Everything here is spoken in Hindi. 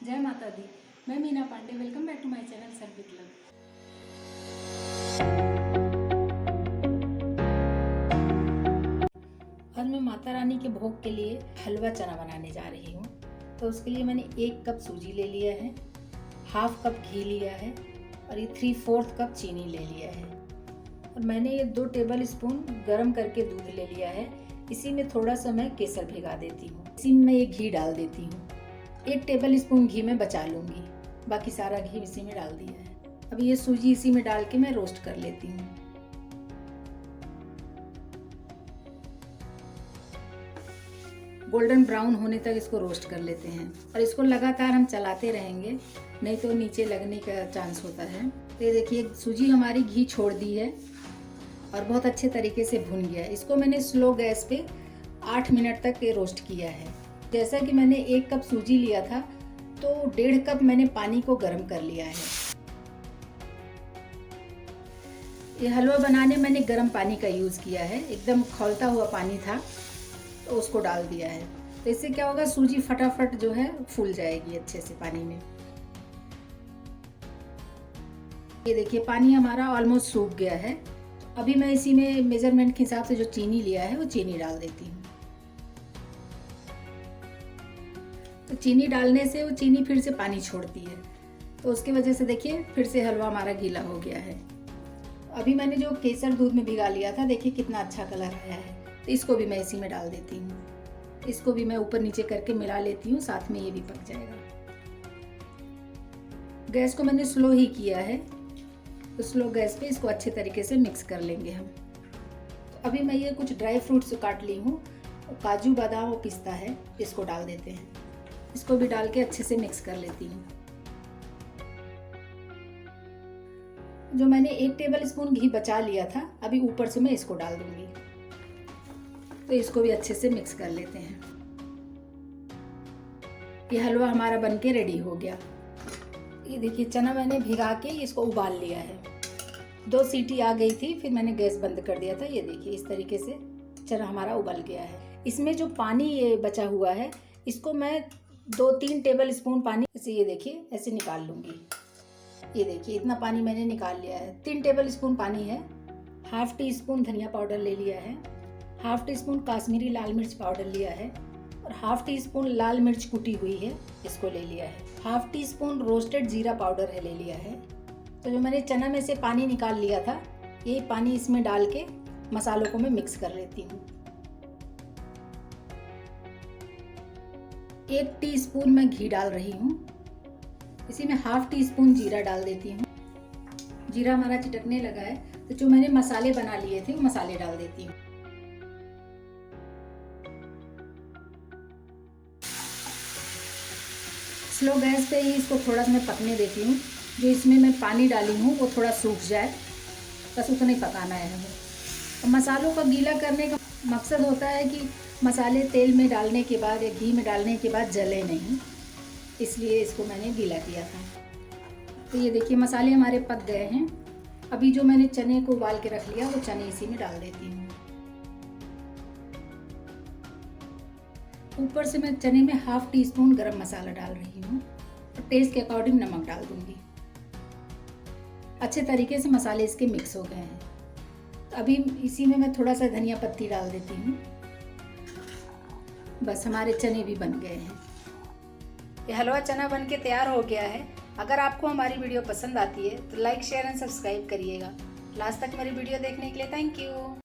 जय माता दी। मैं Meena Pandey, welcome back to my channel serve with love. आज मैं माता रानी के भोग के लिए हलवा चना बनाने जा रही हूँ। तो उसके लिए मैंने 1 कप सूजी ले लिया है, हाफ कप घी लिया है और ये 3/4 कप चीनी ले लिया है। और मैंने ये 2 टेबल स्पून गर्म करके दूध ले लिया है। इसी में थोड़ा सा मैं केसर भिगा देती हूँ। इसी में मैं ये घी डाल देती हूँ। 1 टेबल स्पून घी मैं बचा लूँगी, बाकी सारा घी इसी में डाल दिया है। अब ये सूजी इसी में डाल के मैं रोस्ट कर लेती हूँ। गोल्डन ब्राउन होने तक इसको रोस्ट कर लेते हैं और इसको लगातार हम चलाते रहेंगे, नहीं तो नीचे लगने का चांस होता है। तो ये देखिए सूजी हमारी घी छोड़ दी है और बहुत अच्छे तरीके से भुन गया है। इसको मैंने स्लो गैस पे 8 मिनट तक रोस्ट किया है। जैसा कि मैंने 1 कप सूजी लिया था तो 1.5 कप मैंने पानी को गर्म कर लिया है। ये हलवा बनाने मैंने गर्म पानी का यूज़ किया है, एकदम खौलता हुआ पानी था तो उसको डाल दिया है। तो इससे क्या होगा, सूजी फटाफट जो है फूल जाएगी अच्छे से पानी में। ये देखिए पानी हमारा ऑलमोस्ट सूख गया है। अभी मैं इसी में मेजरमेंट के हिसाब से जो चीनी लिया है वो चीनी डाल देती हूँ। तो चीनी डालने से वो चीनी फिर से पानी छोड़ती है, तो उसकी वजह से देखिए फिर से हलवा हमारा गीला हो गया है। अभी मैंने जो केसर दूध में भिगा लिया था, देखिए कितना अच्छा कलर आया है। तो इसको भी मैं इसी में डाल देती हूँ। इसको भी मैं ऊपर नीचे करके मिला लेती हूँ, साथ में ये भी पक जाएगा। गैस को मैंने स्लो ही किया है, तो स्लो गैस पे इसको अच्छे तरीके से मिक्स कर लेंगे हम। तो अभी मैं ये कुछ ड्राई फ्रूट्स काट ली हूँ, काजू बादाम और पिस्ता है, इसको डाल देते हैं। इसको भी डाल के अच्छे से मिक्स कर लेती हूँ। जो मैंने 1 टेबल स्पून घी बचा लिया था, अभी ऊपर से मैं इसको डाल दूंगी। तो इसको भी अच्छे से मिक्स कर लेते हैं। ये हलवा हमारा बनके रेडी हो गया। ये देखिए चना मैंने भिगा के इसको उबाल लिया है। 2 सीटी आ गई थी, फिर मैंने गैस बंद कर दिया था। ये देखिए इस तरीके से चना हमारा उबल गया है। इसमें जो पानी ये बचा हुआ है, इसको मैं 2-3 टेबल स्पून पानी ऐसे, ये देखिए ऐसे निकाल लूँगी। ये देखिए इतना पानी मैंने निकाल लिया है। 3 टेबल स्पून पानी है। हाफ टी स्पून धनिया पाउडर ले लिया है, हाफ टी स्पून काश्मीरी लाल मिर्च पाउडर लिया है और हाफ टी स्पून लाल मिर्च कुटी हुई है, इसको ले लिया है। हाफ टी स्पून रोस्टेड जीरा पाउडर है ले लिया है। तो जो मैंने चना में से पानी निकाल लिया था, ये पानी इसमें डाल के मसालों को मैं मिक्स कर लेती हूँ। 1 टीस्पून मैं घी डाल रही हूँ। इसी में हाफ टी स्पून जीरा डाल देती हूँ। जीरा हमारा चिटकने लगा है, तो जो मैंने मसाले बना लिए थे वो मसाले डाल देती हूँ। स्लो गैस पे ही इसको थोड़ा सा मैं पकने देती हूँ। जो इसमें मैं पानी डाली हूँ वो थोड़ा सूख जाए, बस उतना ही पकाना है हमें। और मसालों का गीला करने का मकसद होता है कि मसाले तेल में डालने के बाद या घी में डालने के बाद जले नहीं, इसलिए इसको मैंने गीला किया था। तो ये देखिए मसाले हमारे पक गए हैं। अभी जो मैंने चने को उबाल के रख लिया वो चने इसी में डाल देती हूँ। ऊपर से मैं चने में हाफ टी स्पून गरम मसाला डाल रही हूँ और टेस्ट के अकॉर्डिंग नमक डाल दूंगी। अच्छे तरीके से मसाले इसके मिक्स हो गए हैं। अभी इसी में मैं थोड़ा सा धनिया पत्ती डाल देती हूँ। बस हमारे चने भी बन गए हैं। ये हलवा चना बन के तैयार हो गया है। अगर आपको हमारी वीडियो पसंद आती है तो लाइक शेयर एंड सब्सक्राइब करिएगा। लास्ट तक मेरी वीडियो देखने के लिए थैंक यू।